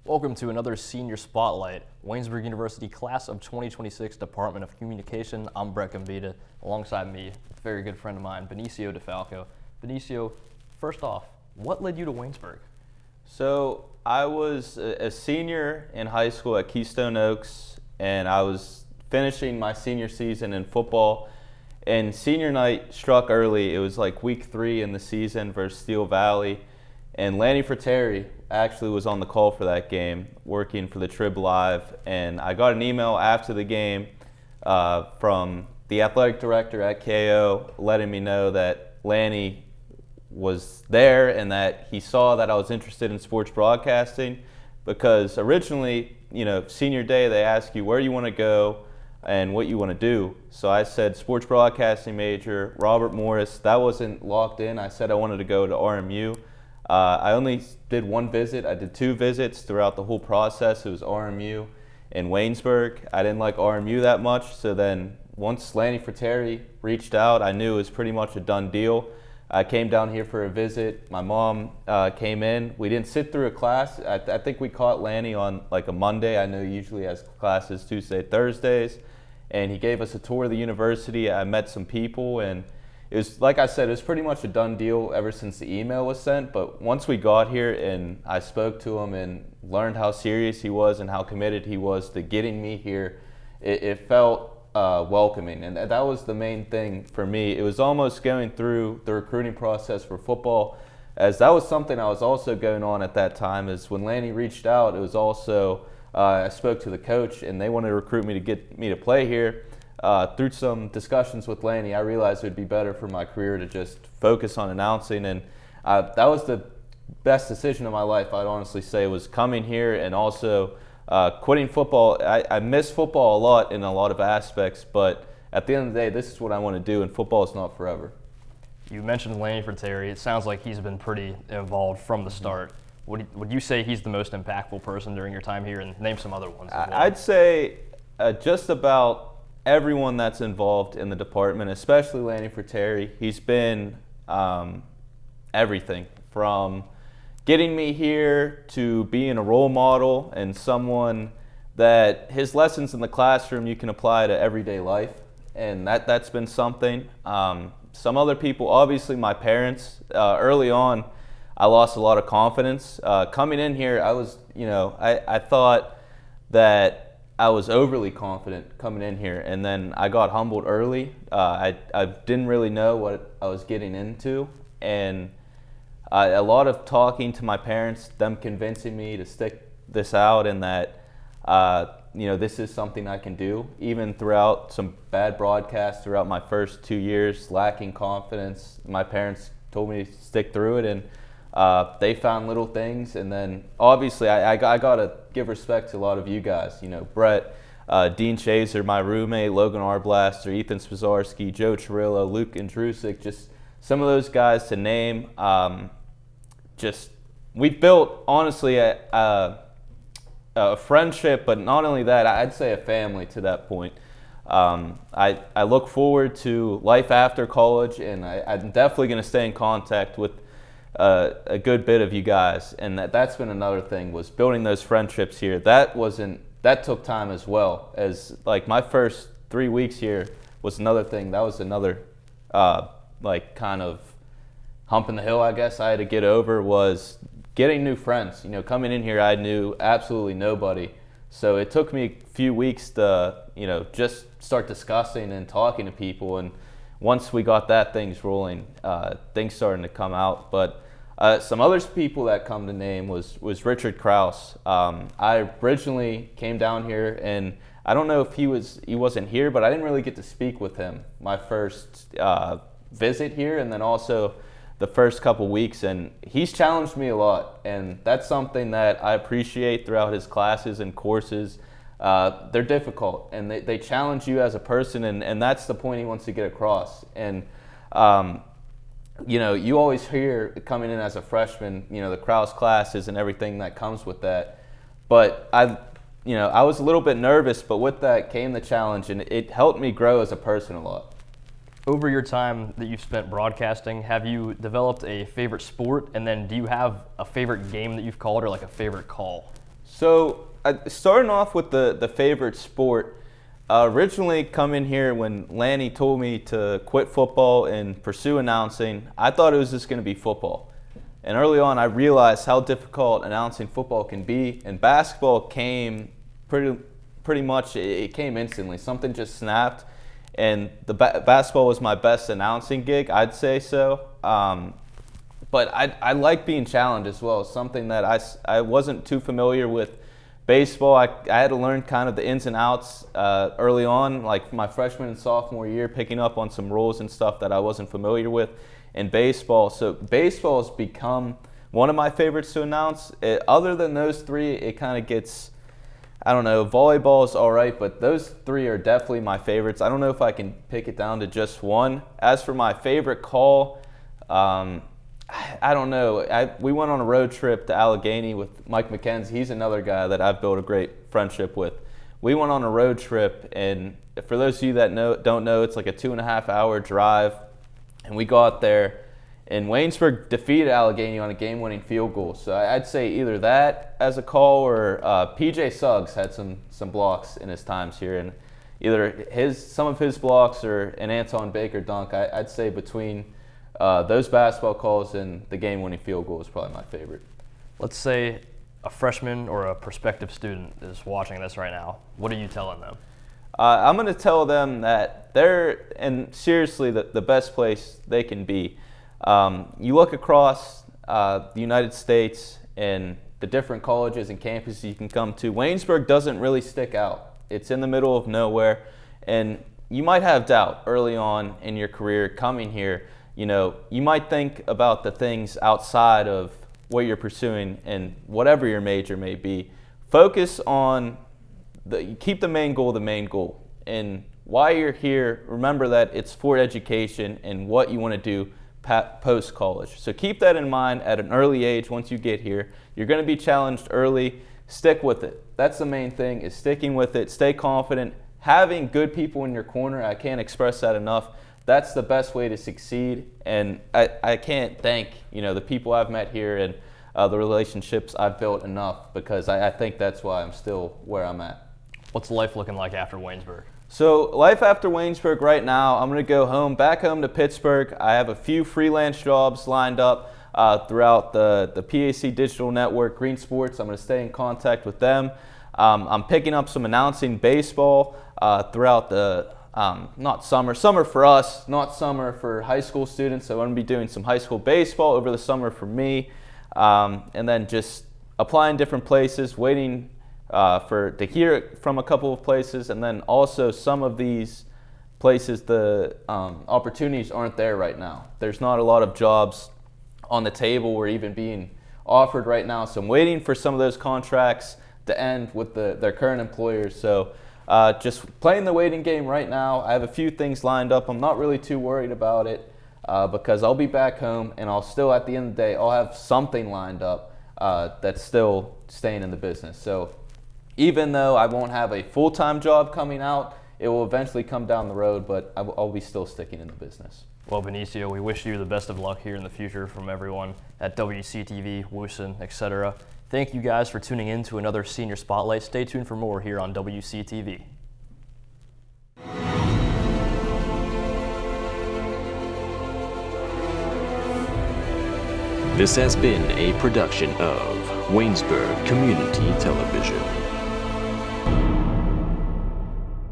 Welcome to another Senior Spotlight, Waynesburg University Class of 2026 Department of Communication. I'm Brett Gambita. Alongside me, a very good friend of mine, Benicio DeFalco. Benicio, first off, what led you to Waynesburg? So I was a senior in high school at Keystone Oaks, and I was finishing my senior season in football. And senior night struck early. It was like week 3 in the season versus Steel Valley. And Lanny Fratteri actually was on the call for that game, working for the Trib Live. And I got an email after the game from the athletic director at KO letting me know that Lanny was there and that he saw that I was interested in sports broadcasting, because originally, senior day, they ask you where you want to go and what you want to do. So I said sports broadcasting major, Robert Morris. That wasn't locked in. I said I wanted to go to RMU. I only did one visit. I did 2 visits throughout the whole process. It was RMU and Waynesburg. I didn't like RMU that much, so then once Lanny Fratteri reached out, I knew it was pretty much a done deal. I came down here for a visit. My mom came in. We didn't sit through a class. I think we caught Lanny on like a Monday. I know he usually has classes Tuesday, Thursdays. And he gave us a tour of the university. I met some people, and it was, like I said, it was pretty much a done deal ever since the email was sent. But once we got here and I spoke to him and learned how serious he was and how committed he was to getting me here, it felt welcoming. And that was the main thing for me. It was almost going through the recruiting process for football, as that was something I was also going on at that time. Is when Lanny reached out, it was also I spoke to the coach, and they wanted to recruit me to get me to play here. Through some discussions with Lanny, I realized it would be better for my career to just focus on announcing, and that was the best decision of my life, I'd honestly say, was coming here and also quitting football. I miss football a lot in a lot of aspects, but at the end of the day, this is what I want to do, and football is not forever. You mentioned Lanny Fratteri. It sounds like he's been pretty involved from the start. Would you say he's the most impactful person during your time here, and name some other ones as well? I'd say just about everyone that's involved in the department, especially Lanny Fratteri. He's been everything from getting me here to being a role model and someone that his lessons in the classroom you can apply to everyday life, and that's been something. Some other people, obviously my parents. Early on, I lost a lot of confidence. Coming in here, I was, I thought that I was overly confident coming in here, and then I got humbled early. I didn't really know what I was getting into, and a lot of talking to my parents, them convincing me to stick this out, and that this is something I can do. Even throughout some bad broadcasts throughout my first 2 years, lacking confidence, my parents told me to stick through it, and they found little things. And then obviously I got to give respect to a lot of you guys, Brett, Dean Chaser, my roommate, Logan Arblaster, Ethan Spazarski, Joe Chirillo, Luke Andrusik, just some of those guys to name. We built, honestly, a friendship, but not only that, I'd say a family to that point. I look forward to life after college, and I'm definitely going to stay in contact with a good bit of you guys, and that's been another thing, was building those friendships here. That took time as well, as like my first 3 weeks here was another thing. That was another kind of hump in the hill, I guess, I had to get over, was getting new friends. Coming in here, I knew absolutely nobody, so it took me a few weeks to just start discussing and talking to people, and once we got things rolling, things starting to come out. But some other people that come to name was Richard Krause. I originally came down here, and I don't know if he wasn't here, but I didn't really get to speak with him my first visit here, and then also the first couple weeks, and he's challenged me a lot, and that's something that I appreciate throughout his classes and courses. They're difficult, and they challenge you as a person, and that's the point he wants to get across. And you always hear coming in as a freshman, the Krause classes and everything that comes with that. But I was a little bit nervous, but with that came the challenge, and it helped me grow as a person a lot. Over your time that you've spent broadcasting, have you developed a favorite sport? And then do you have a favorite game that you've called, or like a favorite call? So starting off with the favorite sport, originally coming here when Lanny told me to quit football and pursue announcing, I thought it was just going to be football. And early on, I realized how difficult announcing football can be. And basketball came pretty much, it came instantly. Something just snapped. And the basketball was my best announcing gig, I'd say so. But I like being challenged as well. Something that I wasn't too familiar with. Baseball, I had to learn kind of the ins and outs early on, like my freshman and sophomore year, picking up on some rules and stuff that I wasn't familiar with in baseball. So baseball has become one of my favorites to announce. Other than those three, it kind of gets, I don't know, volleyball is all right, but those three are definitely my favorites. I don't know if I can pick it down to just one. As for my favorite call, I don't know. We went on a road trip to Allegheny with Mike McKenzie. He's another guy that I've built a great friendship with. We went on a road trip, and for those of you that don't know, it's like a 2.5-hour drive. And we got there, and Waynesburg defeated Allegheny on a game-winning field goal. So I'd say either that as a call, or PJ Suggs had some blocks in his times here, and either some of his blocks or an Anton Baker dunk. I'd say between those basketball calls and the game-winning field goal is probably my favorite. Let's say a freshman or a prospective student is watching this right now. What are you telling them? I'm going to tell them that they're, and seriously, the best place they can be. You look across the United States and the different colleges and campuses you can come to. Waynesburg doesn't really stick out. It's in the middle of nowhere, and you might have doubt early on in your career coming here. You know, you might think about the things outside of what you're pursuing and whatever your major may be. Focus on keep the main goal. And while you're here, remember that it's for education and what you want to do post-college. So keep that in mind at an early age. Once you get here, you're going to be challenged early. Stick with it. That's the main thing, is sticking with it. Stay confident. Having good people in your corner, I can't express that enough. That's the best way to succeed. And I can't thank the people I've met here and the relationships I've built enough, because I think that's why I'm still where I'm at. What's life looking like after Waynesburg? So life after Waynesburg right now, I'm going to go back home to Pittsburgh. I have a few freelance jobs lined up throughout the PAC Digital Network, Green Sports. I'm going to stay in contact with them. I'm picking up some announcing baseball throughout the, not summer for us, not summer for high school students. So I'm going to be doing some high school baseball over the summer for me, and then just applying different places, waiting to hear it from a couple of places, and then also some of these places, the opportunities aren't there right now. There's not a lot of jobs on the table or even being offered right now, so I'm waiting for some of those contracts to end with their current employers. So just playing the waiting game right now. I have a few things lined up. I'm not really too worried about it because I'll be back home, and I'll still, at the end of the day, I'll have something lined up that's still staying in the business. So even though I won't have a full-time job coming out, it will eventually come down the road, but I'll be still sticking in the business. Well, Benicio, we wish you the best of luck here in the future from everyone at WCTV, Woosen, etc. Thank you guys for tuning in to another Senior Spotlight. Stay tuned for more here on WCTV. This has been a production of Waynesburg Community Television.